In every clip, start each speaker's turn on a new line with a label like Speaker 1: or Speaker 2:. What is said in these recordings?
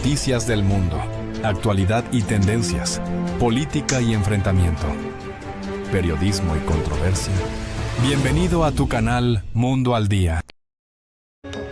Speaker 1: Noticias del mundo, actualidad y tendencias, política y enfrentamiento, periodismo y controversia. Bienvenido a tu canal Mundo al Día.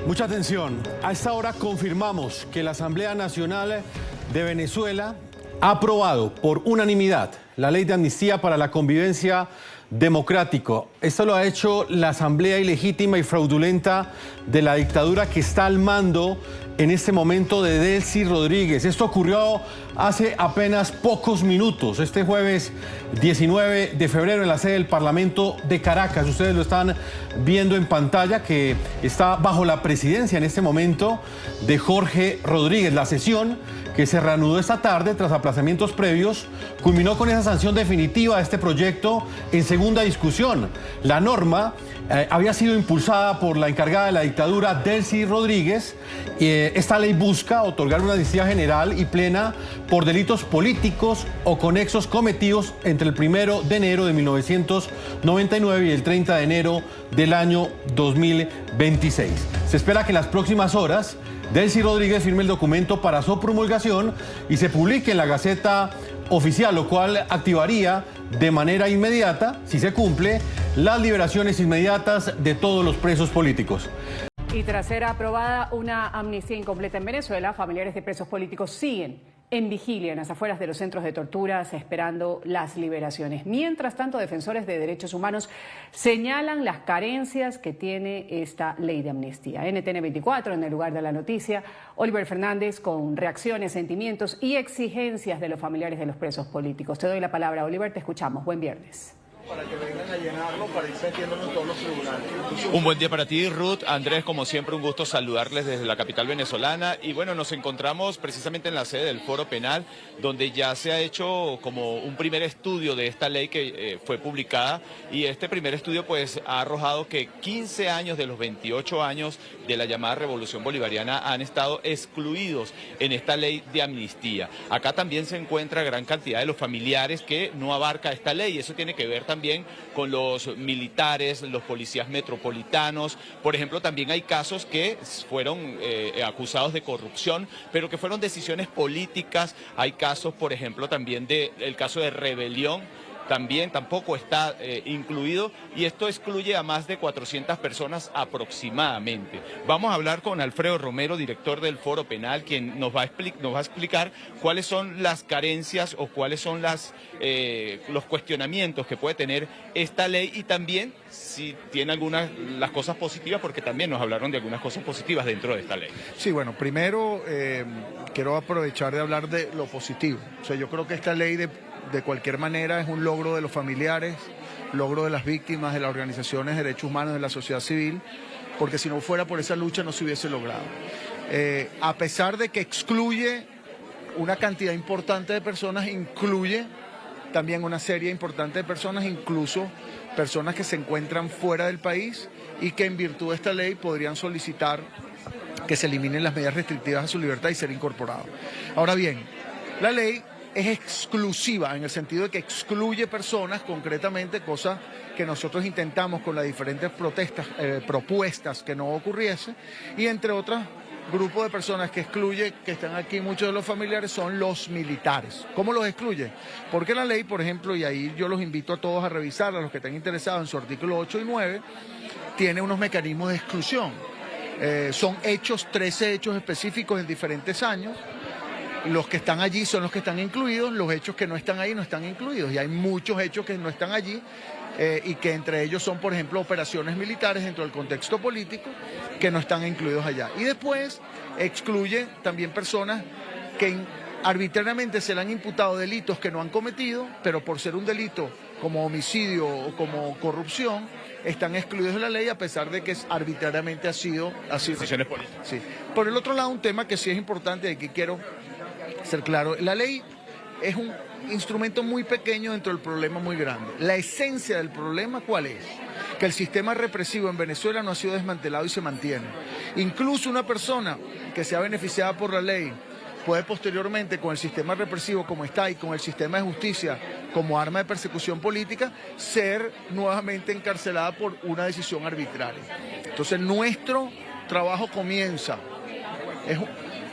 Speaker 2: Mucha atención. A esta hora confirmamos que la Asamblea Nacional de Venezuela ha aprobado por unanimidad la ley de amnistía para la convivencia democrática. Esto lo ha hecho la Asamblea ilegítima y fraudulenta de la dictadura que está al mando en este momento de Delcy Rodríguez. Esto ocurrió hace apenas pocos minutos, este jueves 19 de febrero en la sede del Parlamento de Caracas. Ustedes lo están viendo en pantalla, que está bajo la presidencia en este momento de Jorge Rodríguez. La sesión, que se reanudó esta tarde tras aplazamientos previos, culminó con esa sanción definitiva de este proyecto en segunda discusión. La norma había sido impulsada por la encargada de la dictadura, Delcy Rodríguez. Esta ley busca otorgar una amnistía general y plena por delitos políticos o conexos cometidos entre el 1 de enero de 1999 y el 30 de enero del año 2026. Se espera que en las próximas horas Delcy Rodríguez firme el documento para su promulgación y se publique en la Gaceta Oficial, lo cual activaría de manera inmediata, si se cumple, las liberaciones inmediatas de todos los presos políticos.
Speaker 3: Y tras ser aprobada una amnistía incompleta en Venezuela, familiares de presos políticos siguen en vigilia en las afueras de los centros de torturas esperando las liberaciones. Mientras tanto, defensores de derechos humanos señalan las carencias que tiene esta ley de amnistía. NTN 24, en el lugar de la noticia, Oliver Fernández con reacciones, sentimientos y exigencias de los familiares de los presos políticos. Te doy la palabra, Oliver, te escuchamos. Buen viernes.
Speaker 4: Para que vengan a llenarlo, para ir metiéndolo en todos los tribunales.
Speaker 5: Un buen día para ti, Ruth. Andrés, como siempre, un gusto saludarles desde la capital venezolana. Y bueno, nos encontramos precisamente en la sede del Foro Penal, donde ya se ha hecho como un primer estudio de esta ley que fue publicada. Y este primer estudio pues ha arrojado que 15 años de los 28 años de la llamada Revolución Bolivariana han estado excluidos en esta ley de amnistía. Acá también se encuentra gran cantidad de los familiares que no abarca esta ley. Eso tiene que ver también con los militares, los policías metropolitanos. Por ejemplo, también hay casos que fueron acusados de corrupción, pero que fueron decisiones políticas. Hay casos, por ejemplo, también del caso de rebelión, tampoco está incluido, y esto excluye a más de 400 personas aproximadamente. Vamos a hablar con Alfredo Romero, director del Foro Penal, quien nos va a explicar cuáles son las carencias o cuáles son los cuestionamientos que puede tener esta ley, y también si tiene las cosas positivas, porque también nos hablaron de algunas cosas positivas dentro de esta ley.
Speaker 4: Sí, bueno, primero quiero aprovechar de hablar de lo positivo. O sea, yo creo que esta ley de cualquier manera es un logro de los familiares, logro de las víctimas, de las organizaciones de derechos humanos, de la sociedad civil, porque si no fuera por esa lucha no se hubiese logrado. A pesar de que excluye una cantidad importante de personas, incluye también una serie importante de personas, incluso personas que se encuentran fuera del país y que en virtud de esta ley podrían solicitar que se eliminen las medidas restrictivas a su libertad y ser incorporados. Ahora bien, la ley es exclusiva en el sentido de que excluye personas concretamente, cosa que nosotros intentamos con las diferentes propuestas que no ocurriese, y entre otras grupo de personas que excluye, que están aquí muchos de los familiares, son los militares. ¿Cómo los excluye? Porque la ley, por ejemplo, y ahí yo los invito a todos a revisar, a los que estén interesados en su artículo 8 y 9, tiene unos mecanismos de exclusión. Son 13 hechos específicos en diferentes años. Los que están allí son los que están incluidos, los hechos que no están ahí no están incluidos. Y hay muchos hechos que no están allí y que entre ellos son, por ejemplo, operaciones militares dentro del contexto político que no están incluidos allá. Y después excluye también personas que arbitrariamente se le han imputado delitos que no han cometido, pero por ser un delito como homicidio o como corrupción, están excluidos de la ley a pesar de que arbitrariamente ha sido
Speaker 5: Decisiones políticas.
Speaker 4: Sí. Por el otro lado, un tema que sí es importante y aquí quiero ser claro, la ley es un instrumento muy pequeño dentro del problema muy grande. La esencia del problema, ¿cuál es? Que el sistema represivo en Venezuela no ha sido desmantelado y se mantiene. Incluso una persona que sea beneficiada por la ley puede posteriormente, con el sistema represivo como está y con el sistema de justicia como arma de persecución política, ser nuevamente encarcelada por una decisión arbitraria. Entonces nuestro trabajo comienza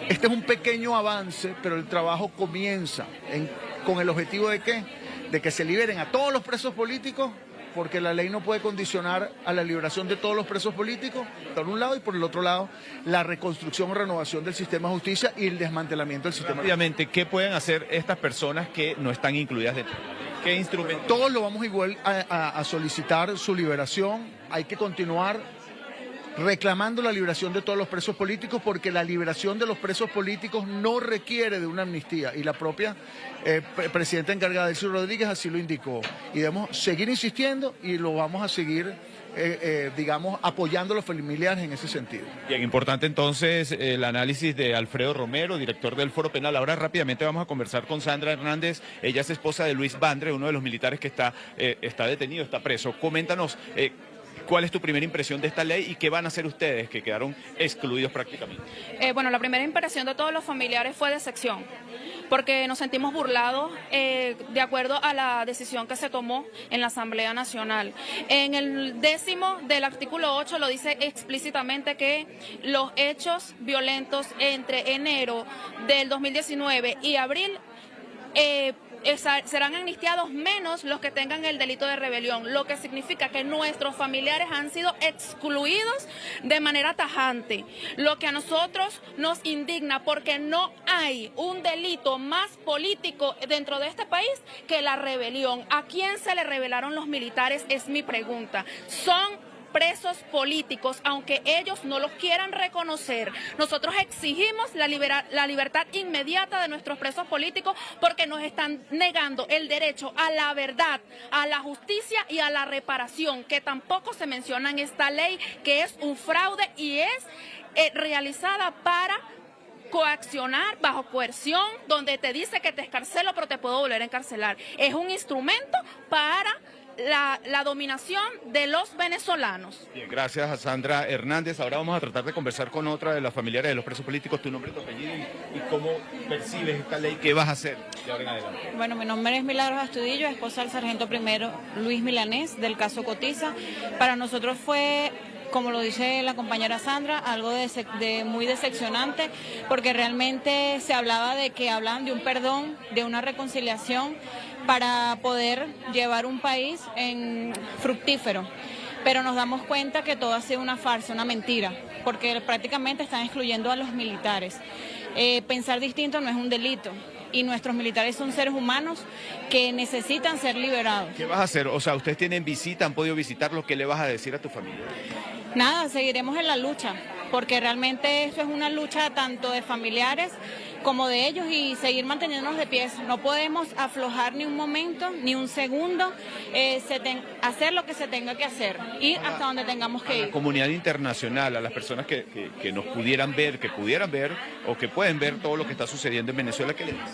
Speaker 4: Este es un pequeño avance, pero el trabajo comienza con el objetivo de ¿qué? De que se liberen a todos los presos políticos, porque la ley no puede condicionar a la liberación de todos los presos políticos, por un lado, y por el otro lado, la reconstrucción o renovación del sistema de justicia y el desmantelamiento del sistema.
Speaker 5: Rápidamente, ¿qué pueden hacer estas personas que no están incluidas dentro de la ley? ¿Qué instrumentos?
Speaker 4: Todos lo vamos igual a solicitar su liberación. Hay que continuar reclamando la liberación de todos los presos políticos, porque la liberación de los presos políticos no requiere de una amnistía, y la propia presidenta encargada, Delcy Rodríguez, así lo indicó. Y debemos seguir insistiendo y lo vamos a seguir, digamos, apoyando a los familiares en ese sentido.
Speaker 5: Bien, importante entonces el análisis de Alfredo Romero, director del Foro Penal. Ahora rápidamente vamos a conversar con Sandra Hernández. Ella es esposa de Luis Vandre, uno de los militares que está detenido, está preso. Coméntanos, ¿cuál es tu primera impresión de esta ley y qué van a hacer ustedes que quedaron excluidos prácticamente?
Speaker 6: Bueno, la primera impresión de todos los familiares fue decepción, porque nos sentimos burlados de acuerdo a la decisión que se tomó en la Asamblea Nacional. En el 10º del artículo 8 lo dice explícitamente que los hechos violentos entre enero del 2019 y abril serán amnistiados menos los que tengan el delito de rebelión, lo que significa que nuestros familiares han sido excluidos de manera tajante, lo que a nosotros nos indigna, porque no hay un delito más político dentro de este país que la rebelión. ¿A quién se le rebelaron los militares? Es mi pregunta. Son presos políticos, aunque ellos no los quieran reconocer. Nosotros exigimos la libertad inmediata de nuestros presos políticos, porque nos están negando el derecho a la verdad, a la justicia y a la reparación, que tampoco se menciona en esta ley, que es un fraude y es realizada para coaccionar, bajo coerción, donde te dice que te escarcelo pero te puedo volver a encarcelar. Es un instrumento para la dominación de los venezolanos.
Speaker 5: Bien, gracias a Sandra Hernández. Ahora vamos a tratar de conversar con otra de las familiares de los presos políticos. Tu nombre, tu apellido y cómo percibes esta ley. ¿Qué vas a hacer de ahora en adelante?
Speaker 7: Bueno, mi nombre es Milagros Astudillo, esposa del sargento primero Luis Milanés, del caso Cotiza. Para nosotros fue, como lo dice la compañera Sandra, algo de muy decepcionante, porque realmente se hablaba de que hablaban de un perdón, de una reconciliación para poder llevar un país fructífero. Pero nos damos cuenta que todo ha sido una farsa, una mentira, porque prácticamente están excluyendo a los militares. Pensar distinto no es un delito, y nuestros militares son seres humanos que necesitan ser liberados.
Speaker 5: ¿Qué vas a hacer? O sea, ustedes tienen visita, han podido visitarlos, ¿qué le vas a decir a tu familia?
Speaker 7: Nada, seguiremos en la lucha, porque realmente esto es una lucha tanto de familiares como de ellos, y seguir manteniéndonos de pie. No podemos aflojar ni un momento, ni un segundo, hacer lo que se tenga que hacer, ir hasta donde tengamos que ir.
Speaker 5: A la comunidad internacional, a las personas que nos pudieran ver, o que pueden ver todo lo que está sucediendo en Venezuela, ¿qué les dices?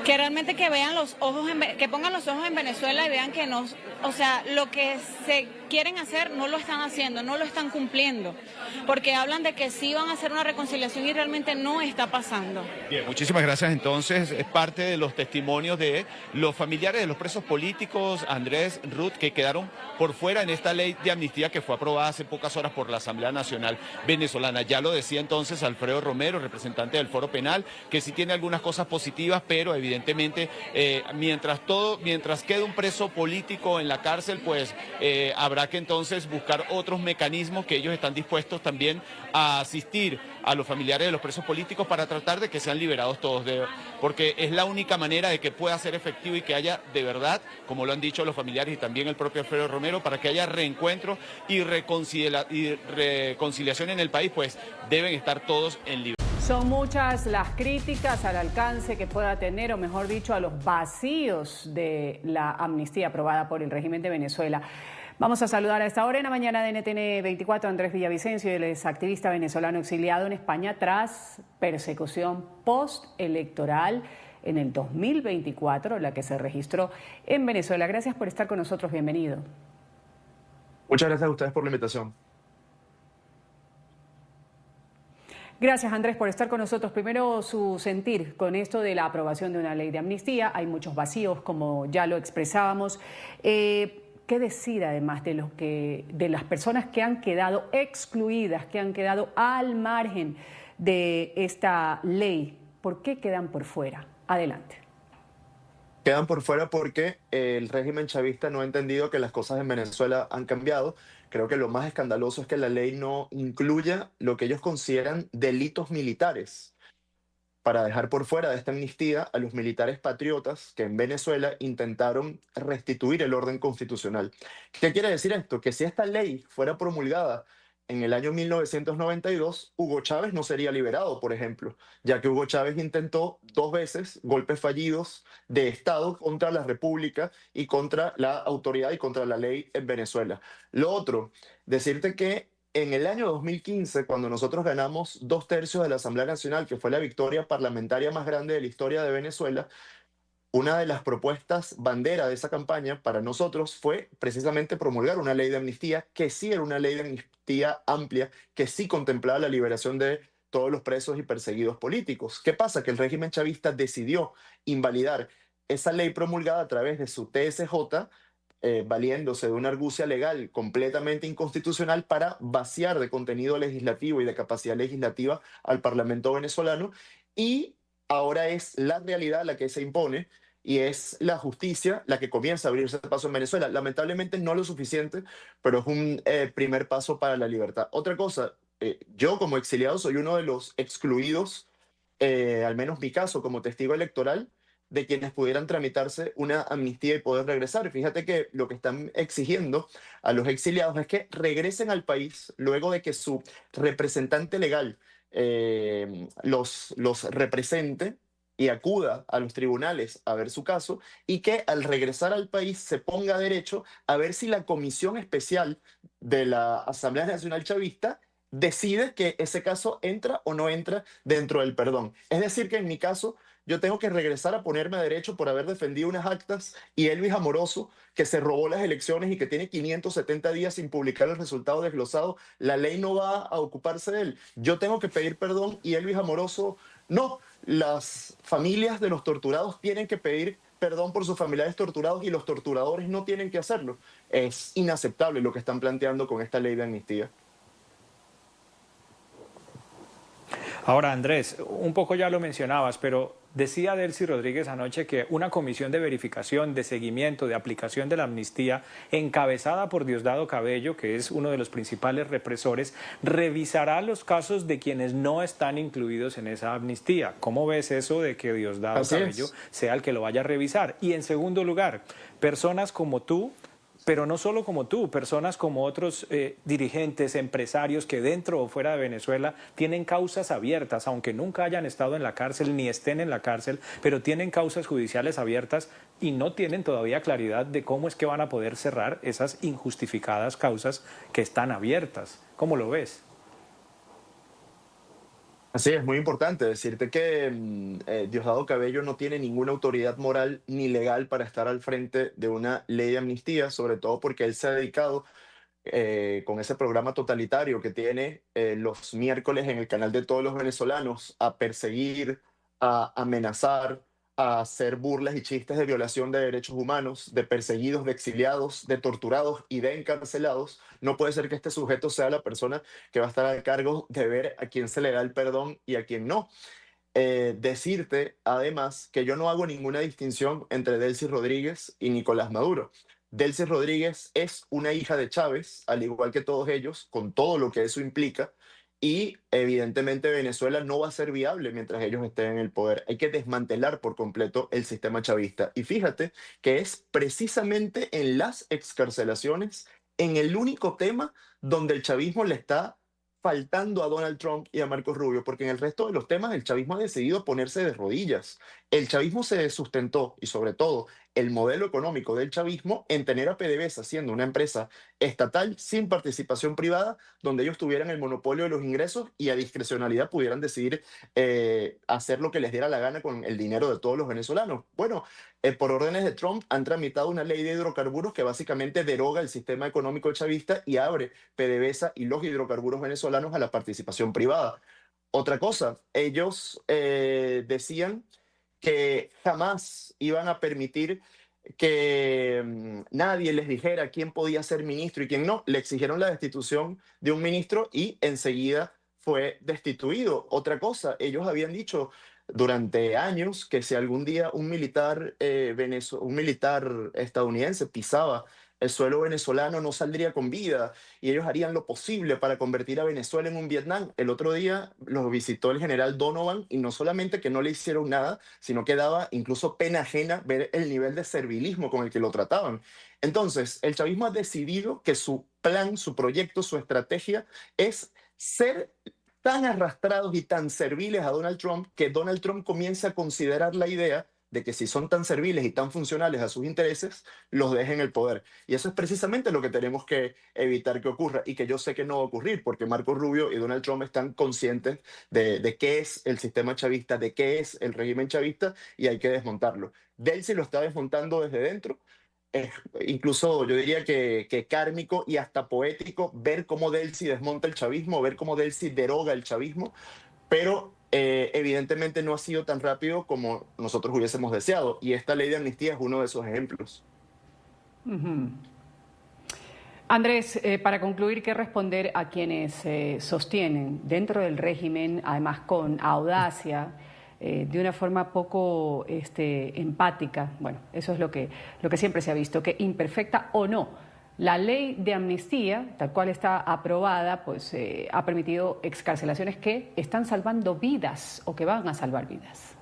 Speaker 7: Que realmente que vean los ojos, que pongan los ojos en Venezuela y vean que lo que se quieren hacer no lo están haciendo, no lo están cumpliendo, porque hablan de que sí van a hacer una reconciliación y realmente no está pasando.
Speaker 5: Bien, muchísimas gracias. Entonces, es parte de los testimonios de los familiares de los presos políticos, Andrés, Ruth, que quedaron por fuera en esta ley de amnistía que fue aprobada hace pocas horas por la Asamblea Nacional Venezolana. Ya lo decía entonces Alfredo Romero, representante del Foro Penal, que sí tiene algunas cosas positivas, pero evidentemente mientras quede un preso político en la cárcel, pues habrá que entonces buscar otros mecanismos, que ellos están dispuestos también a asistir a los familiares de los presos políticos para tratar de que sean liberados todos, porque es la única manera de que pueda ser efectivo y que haya de verdad, como lo han dicho los familiares y también el propio Alfredo Romero, para que haya reencuentro y reconciliación en el país, pues deben estar todos en libertad.
Speaker 3: Son muchas las críticas al alcance que pueda tener, o mejor dicho, a los vacíos de la amnistía aprobada por el régimen de Venezuela. Vamos a saludar a esta hora en la mañana de NTN 24 a Andrés Villavicencio, él es activista venezolano exiliado en España tras persecución postelectoral en el 2024, la que se registró en Venezuela. Gracias por estar con nosotros, bienvenido.
Speaker 8: Muchas gracias a ustedes por la invitación.
Speaker 3: Gracias, Andrés, por estar con nosotros. Primero, su sentir con esto de la aprobación de una ley de amnistía. Hay muchos vacíos, como ya lo expresábamos. ¿Qué decir además de las personas que han quedado excluidas, que han quedado al margen de esta ley. ¿Por qué quedan por fuera? Adelante.
Speaker 8: Quedan por fuera porque el régimen chavista no ha entendido que las cosas en Venezuela han cambiado. Creo que lo más escandaloso es que la ley no incluya lo que ellos consideran delitos militares, para dejar por fuera de esta amnistía a los militares patriotas que en Venezuela intentaron restituir el orden constitucional. ¿Qué quiere decir esto? Que si esta ley fuera promulgada en el año 1992, Hugo Chávez no sería liberado, por ejemplo, ya que Hugo Chávez intentó 2 veces golpes fallidos de Estado contra la República y contra la autoridad y contra la ley en Venezuela. Lo otro, decirte que en el año 2015, cuando nosotros ganamos 2/3 de la Asamblea Nacional, que fue la victoria parlamentaria más grande de la historia de Venezuela, una de las propuestas bandera de esa campaña para nosotros fue precisamente promulgar una ley de amnistía, que sí era una ley de amnistía amplia, que sí contemplaba la liberación de todos los presos y perseguidos políticos. ¿Qué pasa? Que el régimen chavista decidió invalidar esa ley promulgada a través de su TSJ, valiéndose de una argucia legal completamente inconstitucional para vaciar de contenido legislativo y de capacidad legislativa al Parlamento venezolano. Y ahora es la realidad la que se impone y es la justicia la que comienza a abrirse paso en Venezuela. Lamentablemente no lo suficiente, pero es un primer paso para la libertad. Otra cosa, yo como exiliado soy uno de los excluidos, al menos mi caso como testigo electoral, de quienes pudieran tramitarse una amnistía y poder regresar. Fíjate que lo que están exigiendo a los exiliados es que regresen al país luego de que su representante legal los represente y acuda a los tribunales a ver su caso, y que al regresar al país se ponga derecho a ver si la comisión especial de la Asamblea Nacional Chavista decide que ese caso entra o no entra dentro del perdón. Es decir, que en mi caso yo tengo que regresar a ponerme a derecho por haber defendido unas actas, y Elvis Amoroso, que se robó las elecciones y que tiene 570 días sin publicar el resultado desglosado, la ley no va a ocuparse de él. Yo tengo que pedir perdón y Elvis Amoroso no. Las familias de los torturados tienen que pedir perdón por sus familiares torturados y los torturadores no tienen que hacerlo. Es inaceptable lo que están planteando con esta ley de amnistía.
Speaker 9: Ahora, Andrés, un poco ya lo mencionabas, pero decía Delcy Rodríguez anoche que una comisión de verificación, de seguimiento, de aplicación de la amnistía, encabezada por Diosdado Cabello, que es uno de los principales represores, revisará los casos de quienes no están incluidos en esa amnistía. ¿Cómo ves eso de que Diosdado Cabello sea el que lo vaya a revisar? Y en segundo lugar, personas como tú, pero no solo como tú, personas como otros dirigentes, empresarios que dentro o fuera de Venezuela tienen causas abiertas, aunque nunca hayan estado en la cárcel ni estén en la cárcel, pero tienen causas judiciales abiertas y no tienen todavía claridad de cómo es que van a poder cerrar esas injustificadas causas que están abiertas. ¿Cómo lo ves?
Speaker 8: Así es, muy importante decirte que Diosdado Cabello no tiene ninguna autoridad moral ni legal para estar al frente de una ley de amnistía, sobre todo porque él se ha dedicado con ese programa totalitario que tiene los miércoles en el canal de todos los venezolanos a perseguir, a amenazar, a hacer burlas y chistes de violación de derechos humanos, de perseguidos, de exiliados, de torturados y de encarcelados. No puede ser que este sujeto sea la persona que va a estar al cargo de ver a quién se le da el perdón y a quién no. Decirte, además, que yo no hago ninguna distinción entre Delcy Rodríguez y Nicolás Maduro. Delcy Rodríguez es una hija de Chávez, al igual que todos ellos, con todo lo que eso implica, y evidentemente Venezuela no va a ser viable mientras ellos estén en el poder. Hay que desmantelar por completo el sistema chavista. Y fíjate que es precisamente en las excarcelaciones, en el único tema donde el chavismo le está faltando a Donald Trump y a Marcos Rubio, porque en el resto de los temas el chavismo ha decidido ponerse de rodillas. El chavismo se sustentó, y sobre todo el modelo económico del chavismo, en tener a PDVSA siendo una empresa estatal sin participación privada, donde ellos tuvieran el monopolio de los ingresos y a discrecionalidad pudieran decidir hacer lo que les diera la gana con el dinero de todos los venezolanos. Bueno, por órdenes de Trump han tramitado una ley de hidrocarburos que básicamente deroga el sistema económico chavista y abre PDVSA y los hidrocarburos venezolanos a la participación privada. Otra cosa, ellos decían que jamás iban a permitir que nadie les dijera quién podía ser ministro y quién no. Le exigieron la destitución de un ministro y enseguida fue destituido. Otra cosa, ellos habían dicho durante años que si algún día un militar, un militar estadounidense pisaba el suelo venezolano no saldría con vida y ellos harían lo posible para convertir a Venezuela en un Vietnam. El otro día los visitó el general Donovan y no solamente que no le hicieron nada, sino que daba incluso pena ajena ver el nivel de servilismo con el que lo trataban. Entonces, el chavismo ha decidido que su plan, su proyecto, su estrategia es ser tan arrastrados y tan serviles a Donald Trump que Donald Trump comienza a considerar la idea de que si son tan serviles y tan funcionales a sus intereses, los dejen en el poder. Y eso es precisamente lo que tenemos que evitar que ocurra y que yo sé que no va a ocurrir porque Marco Rubio y Donald Trump están conscientes de qué es el sistema chavista, de qué es el régimen chavista y hay que desmontarlo. Delcy lo está desmontando desde dentro. Es incluso yo diría que kármico y hasta poético ver cómo Delcy desmonta el chavismo, ver cómo Delcy deroga el chavismo, pero evidentemente no ha sido tan rápido como nosotros hubiésemos deseado y esta ley de amnistía es uno de esos ejemplos.
Speaker 3: Andrés, para concluir, ¿qué responder a quienes sostienen dentro del régimen, además con audacia, de una forma poco empática? Bueno, eso es lo que siempre se ha visto, que imperfecta o no, la ley de amnistía, tal cual está aprobada, pues ha permitido excarcelaciones que están salvando vidas o que van a salvar vidas.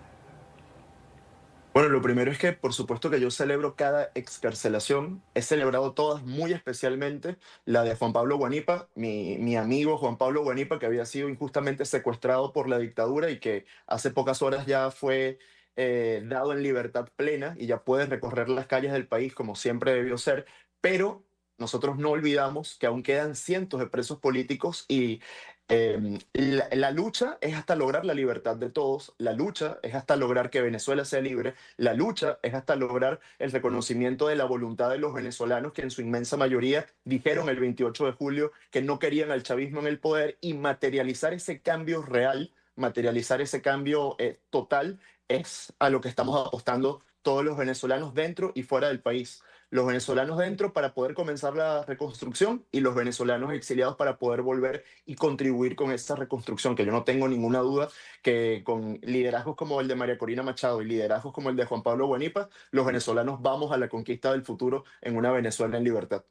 Speaker 8: Bueno, lo primero es que por supuesto que yo celebro cada excarcelación. He celebrado todas, muy especialmente la de Juan Pablo Guanipa, mi amigo Juan Pablo Guanipa, que había sido injustamente secuestrado por la dictadura y que hace pocas horas ya fue dado en libertad plena y ya puede recorrer las calles del país como siempre debió ser. Pero nosotros no olvidamos que aún quedan cientos de presos políticos y la lucha es hasta lograr la libertad de todos, la lucha es hasta lograr que Venezuela sea libre, la lucha es hasta lograr el reconocimiento de la voluntad de los venezolanos que en su inmensa mayoría dijeron el 28 de julio que no querían al chavismo en el poder y materializar ese cambio real, materializar ese cambio total es a lo que estamos apostando todos los venezolanos dentro y fuera del país. Los venezolanos dentro para poder comenzar la reconstrucción y los venezolanos exiliados para poder volver y contribuir con esta reconstrucción, que yo no tengo ninguna duda que con liderazgos como el de María Corina Machado y liderazgos como el de Juan Pablo Guanipa, los venezolanos vamos a la conquista del futuro en una Venezuela en libertad.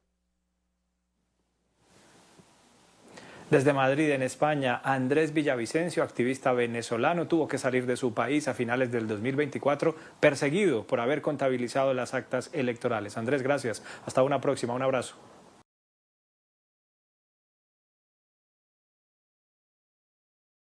Speaker 9: Desde Madrid, en España, Andrés Villavicencio, activista venezolano, tuvo que salir de su país a finales del 2024 perseguido por haber contabilizado las actas electorales. Andrés, gracias. Hasta una próxima. Un abrazo.